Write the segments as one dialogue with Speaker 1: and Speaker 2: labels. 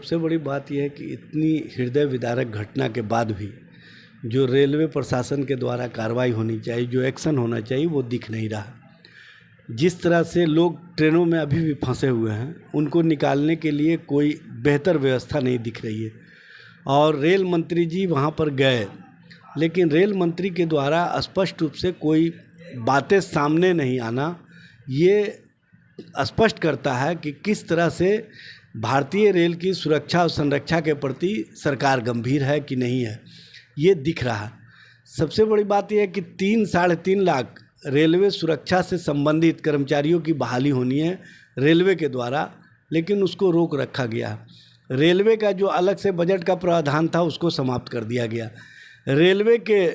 Speaker 1: सबसे बड़ी बात यह है कि इतनी हृदय विदारक घटना के बाद भी जो रेलवे प्रशासन के द्वारा कार्रवाई होनी चाहिए, जो एक्शन होना चाहिए, वो दिख नहीं रहा। जिस तरह से लोग ट्रेनों में अभी भी फंसे हुए हैं, उनको निकालने के लिए कोई बेहतर व्यवस्था नहीं दिख रही है। और रेल मंत्री जी वहाँ पर गए, लेकिन रेल मंत्री के द्वारा स्पष्ट रूप से कोई बातें सामने नहीं आना, ये स्पष्ट करता है कि किस तरह से भारतीय रेल की सुरक्षा और संरक्षा के प्रति सरकार गंभीर है कि नहीं है, ये दिख रहा है। सबसे बड़ी बात यह है कि 3-3.5 लाख रेलवे सुरक्षा से संबंधित कर्मचारियों की बहाली होनी है रेलवे के द्वारा, लेकिन उसको रोक रखा गया। रेलवे का जो अलग से बजट का प्रावधान था, उसको समाप्त कर दिया गया। रेलवे के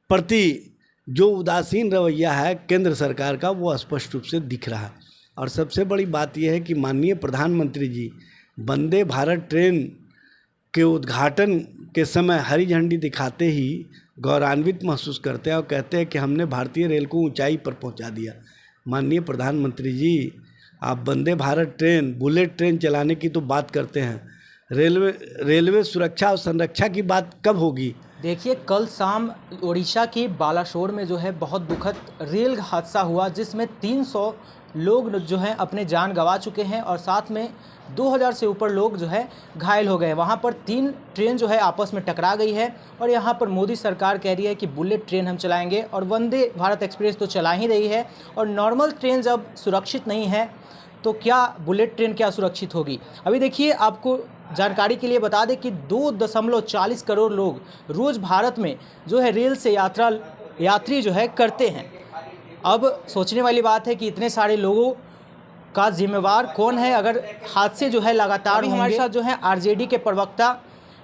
Speaker 1: प्रति जो उदासीन रवैया है केंद्र सरकार का, वो स्पष्ट रूप से दिख रहा है। और सबसे बड़ी बात यह है कि माननीय प्रधानमंत्री जी वंदे भारत ट्रेन के उद्घाटन के समय हरी झंडी दिखाते ही गौरवान्वित महसूस करते हैं और कहते हैं कि हमने भारतीय रेल को ऊंचाई पर पहुंचा दिया। माननीय प्रधानमंत्री जी, आप Vande Bharat train, bullet train चलाने की तो बात करते हैं, रेलवे सुरक्षा और संरक्षा की बात कब होगी?
Speaker 2: देखिए, कल शाम ओडिशा के बालासोर में जो है बहुत दुखद रेल हादसा हुआ, जिसमें 300 लोग जो हैं अपने जान गंवा चुके हैं और साथ में 2000 से ऊपर लोग जो है घायल हो गए। वहाँ पर 3 ट्रेन जो है आपस में टकरा गई है और यहाँ पर मोदी सरकार कह रही है कि बुलेट ट्रेन हम चलाएंगे, और वंदे भारत एक्सप्रेस तो चला ही रही है। और नॉर्मल ट्रेन जब सुरक्षित नहीं है तो क्या बुलेट ट्रेन क्या सुरक्षित होगी? अभी देखिए, आपको जानकारी के लिए बता दें कि 2.40 करोड़ लोग रोज़ भारत में जो है रेल से यात्री जो है करते हैं। अब सोचने वाली बात है कि इतने सारे लोगों का जिम्मेवार कौन है अगर हादसे जो है लगातार होंगे। हमारे साथ जो है आरजेडी के प्रवक्ता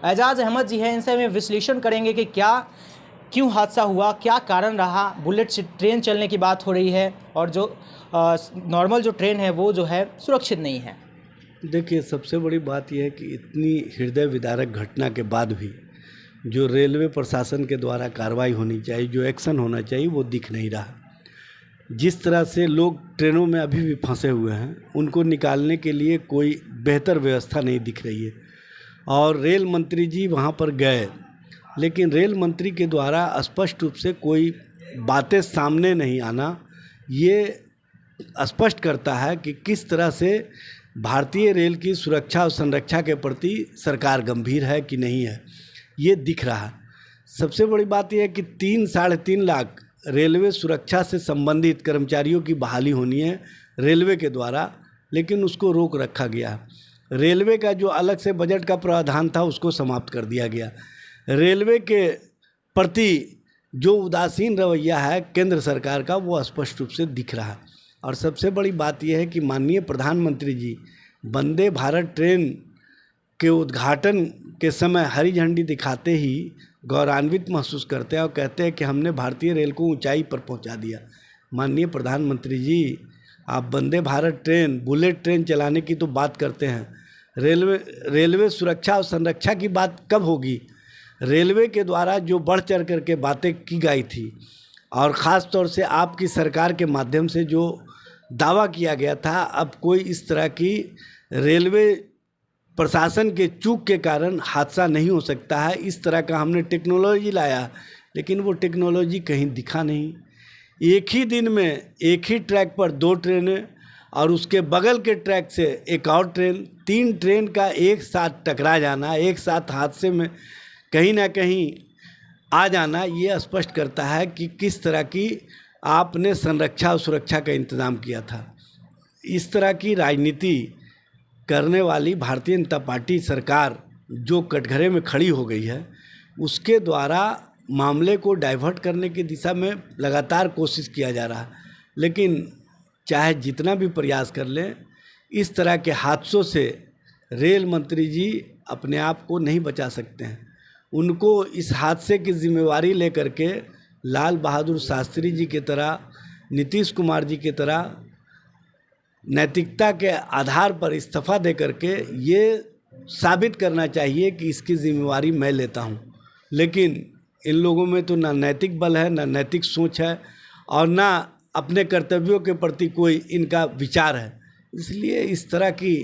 Speaker 2: एजाज अहमद जी हैं, इनसे हमें विश्लेषण करेंगे कि क्यों हादसा हुआ, क्या कारण रहा। बुलेट ट्रेन चलने की बात हो रही है और जो नॉर्मल जो ट्रेन है वो जो है सुरक्षित नहीं है।
Speaker 1: देखिए, सबसे बड़ी बात यह है कि इतनी हृदय विदारक घटना के बाद भी जो रेलवे प्रशासन के द्वारा कार्रवाई होनी चाहिए, जो एक्शन होना चाहिए, वो दिख नहीं रहा। जिस तरह से लोग ट्रेनों में अभी भी फंसे हुए हैं, उनको निकालने के लिए कोई बेहतर व्यवस्था नहीं दिख रही है। और रेल मंत्री जी वहाँ पर गए, लेकिन रेल मंत्री के द्वारा स्पष्ट रूप से कोई बातें सामने नहीं आना, ये स्पष्ट करता है कि किस तरह से भारतीय रेल की सुरक्षा और संरक्षा के प्रति सरकार गंभीर है कि नहीं है, ये दिख रहा है। सबसे बड़ी बात यह है कि 3-3.5 लाख रेलवे सुरक्षा से संबंधित कर्मचारियों की बहाली होनी है रेलवे के द्वारा, लेकिन उसको रोक रखा गया। रेलवे का जो अलग से बजट का प्रावधान था, उसको समाप्त कर दिया गया। रेलवे के प्रति जो उदासीन रवैया है केंद्र सरकार का, वो स्पष्ट रूप से दिख रहा है। और सबसे बड़ी बात यह है कि माननीय प्रधानमंत्री जी वंदे भारत ट्रेन के उद्घाटन के समय हरी झंडी दिखाते ही गौरवान्वित महसूस करते हैं और कहते हैं कि हमने भारतीय रेल को ऊंचाई पर पहुंचा दिया। माननीय प्रधानमंत्री जी, आप Vande Bharat train, bullet train चलाने की तो बात करते हैं, रेलवे सुरक्षा और संरक्षा की बात कब होगी? रेलवे के द्वारा जो बढ़ चढ़ करके बातें की गई थी और ख़ास तौर से आपकी सरकार के माध्यम से जो दावा किया गया था, अब कोई इस तरह की रेलवे प्रशासन के चूक के कारण हादसा नहीं हो सकता है। इस तरह का हमने टेक्नोलॉजी लाया, लेकिन वो टेक्नोलॉजी कहीं दिखा नहीं। एक ही दिन में एक ही ट्रैक पर 2 ट्रेनें और उसके बगल के ट्रैक से एक और ट्रेन, 3 ट्रेन का एक साथ टकरा जाना, एक साथ हादसे में कहीं ना कहीं आ जाना, ये स्पष्ट करता है कि किस तरह की आपने संरक्षा और सुरक्षा का इंतज़ाम किया था। इस तरह की राजनीति करने वाली भारतीय जनता पार्टी सरकार जो कटघरे में खड़ी हो गई है, उसके द्वारा मामले को डाइवर्ट करने की दिशा में लगातार कोशिश किया जा रहा है। लेकिन चाहे जितना भी प्रयास कर लें, इस तरह के हादसों से रेल मंत्री जी अपने आप को नहीं बचा सकते हैं। उनको इस हादसे की जिम्मेवारी लेकर के लाल बहादुर शास्त्री जी की तरह, नीतीश कुमार जी की तरह नैतिकता के आधार पर इस्तीफा दे करके ये साबित करना चाहिए कि इसकी जिम्मेवारी मैं लेता हूँ। लेकिन इन लोगों में तो ना नैतिक बल है, ना नैतिक सोच है और ना अपने कर्तव्यों के प्रति कोई इनका विचार है। इसलिए इस तरह की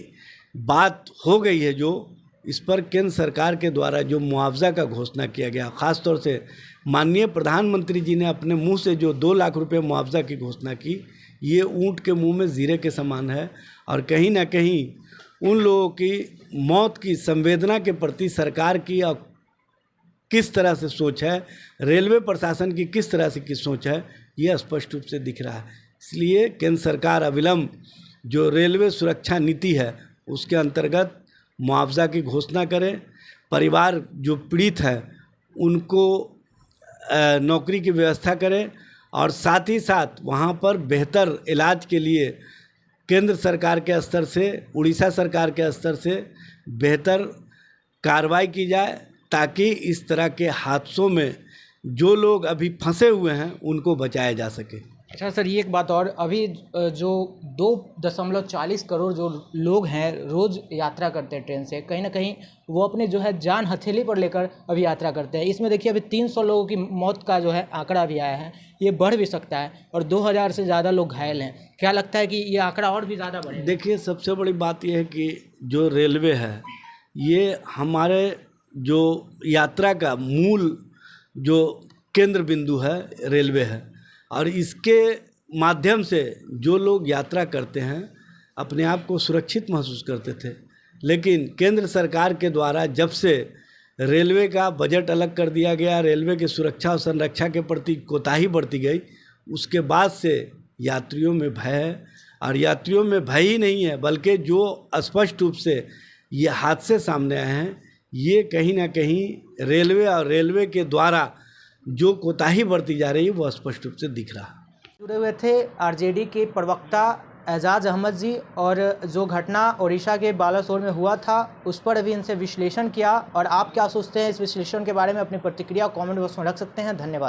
Speaker 1: बात हो गई है जो इस पर केंद्र सरकार के द्वारा जो मुआवजा का घोषणा किया गया, ख़ास तौर से माननीय प्रधानमंत्री जी ने अपने मुंह से जो 2 लाख रुपए मुआवजा की घोषणा की, ये ऊंट के मुंह में जीरे के समान है। और कहीं ना कहीं उन लोगों की मौत की संवेदना के प्रति सरकार की और किस तरह से सोच है, रेलवे प्रशासन की किस तरह से की सोच है, ये स्पष्ट रूप से दिख रहा है। इसलिए केंद्र सरकार अविलंब जो रेलवे सुरक्षा नीति है उसके अंतर्गत मुआवजा की घोषणा करें, परिवार जो पीड़ित है उनको नौकरी की व्यवस्था करें और साथ ही साथ वहाँ पर बेहतर इलाज के लिए केंद्र सरकार के स्तर से, उड़ीसा सरकार के स्तर से बेहतर कार्रवाई की जाए, ताकि इस तरह के हादसों में जो लोग अभी फंसे हुए हैं उनको बचाया जा सके।
Speaker 2: अच्छा सर, ये एक बात और, अभी जो 2.40 करोड़ जो लोग हैं रोज़ यात्रा करते हैं ट्रेन से, कहीं ना कहीं वो अपने जो है जान हथेली पर लेकर अभी यात्रा करते हैं। इसमें देखिए अभी 300 लोगों की मौत का जो है आंकड़ा भी आया है, ये बढ़ भी सकता है और 2000 से ज़्यादा लोग घायल हैं। क्या लगता है कि ये आंकड़ा और भी ज़्यादा बढ़ेगा?
Speaker 1: देखिए, सबसे बड़ी बात यह है कि जो रेलवे है ये हमारे जो यात्रा का मूल जो केंद्र बिंदु है रेलवे है, और इसके माध्यम से जो लोग यात्रा करते हैं अपने आप को सुरक्षित महसूस करते थे। लेकिन केंद्र सरकार के द्वारा जब से रेलवे का बजट अलग कर दिया गया, रेलवे की सुरक्षा और संरक्षा के प्रति कोताही बढ़ती गई, उसके बाद से यात्रियों में भय है। और यात्रियों में भय ही नहीं है, बल्कि जो स्पष्ट रूप से ये हादसे सामने आए हैं, ये कहीं ना कहीं रेलवे और रेलवे के द्वारा जो कोताही बढ़ती जा रही है वो स्पष्ट रूप से दिख रहा है।
Speaker 2: जुड़े हुए थे आरजेडी के प्रवक्ता एजाज अहमद जी, और जो घटना ओडिशा के बालासोर में हुआ था उस पर अभी इनसे विश्लेषण किया। और आप क्या सोचते हैं इस विश्लेषण के बारे में, अपनी प्रतिक्रिया कमेंट बॉक्स में रख सकते हैं। धन्यवाद।